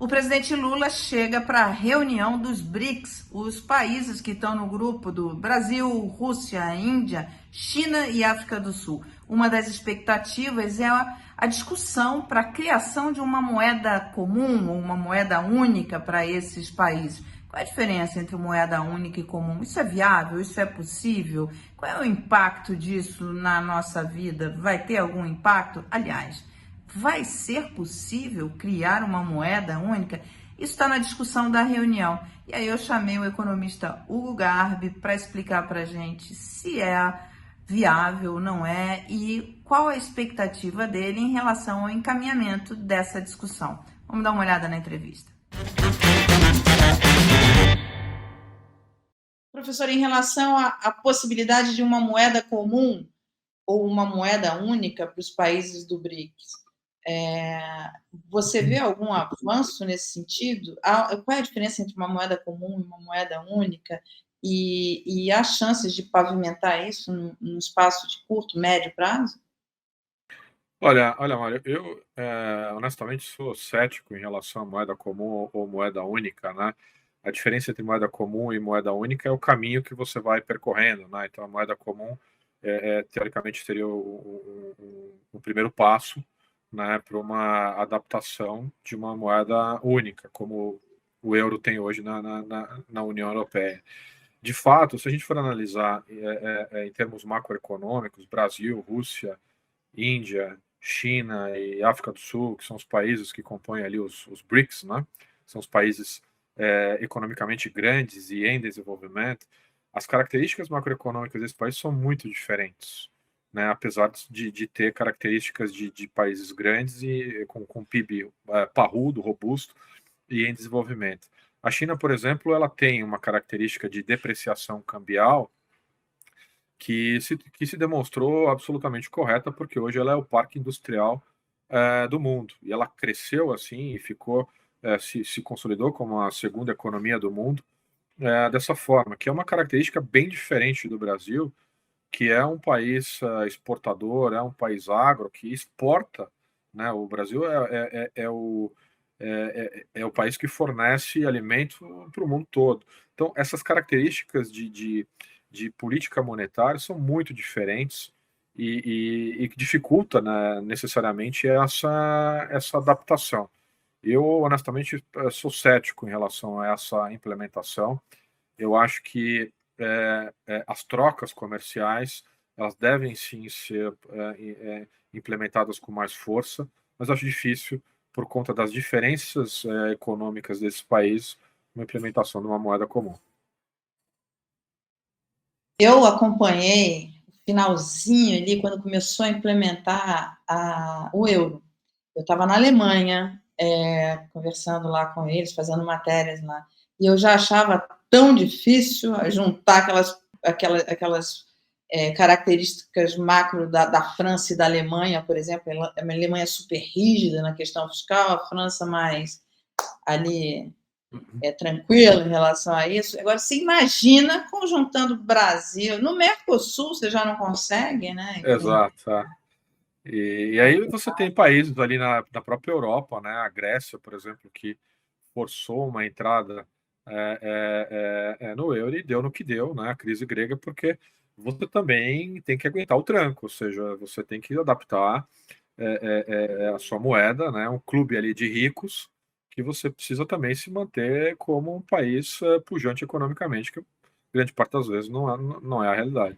O presidente Lula chega para a reunião dos BRICS, os países que estão no grupo do Brasil, Rússia, Índia, China e África do Sul. Uma das expectativas é a discussão para a criação de uma moeda comum, uma moeda única para esses países. Qual é a diferença entre moeda única e comum? Isso é viável? Isso é possível? Qual é o impacto disso na nossa vida? Vai ter algum impacto? Aliás, vai ser possível criar uma moeda única? Isso está na discussão da reunião. E aí eu chamei o economista Hugo Garbi para explicar para a gente se é viável ou não é e qual a expectativa dele em relação ao encaminhamento dessa discussão. Vamos dar uma olhada na entrevista. Professor, em relação à possibilidade de uma moeda comum ou uma moeda única para os países do BRICS, você vê algum avanço nesse sentido? Qual é a diferença entre uma moeda comum e uma moeda única? E há chances de pavimentar isso num espaço de curto, médio prazo? Olha, Mário, eu honestamente sou cético em relação à moeda comum ou moeda única, né? A diferença entre moeda comum e moeda única é o caminho que você vai percorrendo, né? Então, a moeda comum, teoricamente, seria o primeiro passo, né, para uma adaptação de uma moeda única, como o euro tem hoje na União Europeia. De fato, se a gente for analisar em termos macroeconômicos, Brasil, Rússia, Índia, China e África do Sul, que são os países que compõem ali os BRICS, né? São os países economicamente grandes e em desenvolvimento. As características macroeconômicas desses países são muito diferentes, né? Apesar de ter características de países grandes e com PIB parrudo, robusto e em desenvolvimento. A China, por exemplo, ela tem uma característica de depreciação cambial que se demonstrou absolutamente correta, porque hoje ela é o parque industrial do mundo. E ela cresceu assim e ficou, se consolidou como a segunda economia do mundo dessa forma, que é uma característica bem diferente do Brasil, que é um país exportador, é um país agro, que exporta, né? O Brasil é o país que fornece alimento para o mundo todo. Então, essas características de política monetária são muito diferentes e que dificulta, né, necessariamente essa adaptação. Eu, honestamente, sou cético em relação a essa implementação. Eu acho que as trocas comerciais elas devem sim ser implementadas com mais força, mas acho difícil, por conta das diferenças econômicas desses países, uma implementação de uma moeda comum. Eu acompanhei o finalzinho ali, quando começou a implementar o euro. Eu estava na Alemanha, conversando lá com eles, fazendo matérias lá, e eu já achava tão difícil juntar aquelas características macro da França e da Alemanha, por exemplo. A Alemanha é super rígida na questão fiscal, a França mais ali tranquilo em relação a isso. Agora, você imagina conjuntando o Brasil. No Mercosul, você já não consegue, né? Enfim. Exato. E aí você tem países ali na própria Europa, né? A Grécia, por exemplo, que forçou uma entrada no euro e deu no que deu, né? A crise grega, porque você também tem que aguentar o tranco, ou seja, você tem que adaptar a sua moeda, né? Um clube ali de ricos que você precisa também se manter como um país pujante economicamente, que grande parte das vezes não é a realidade.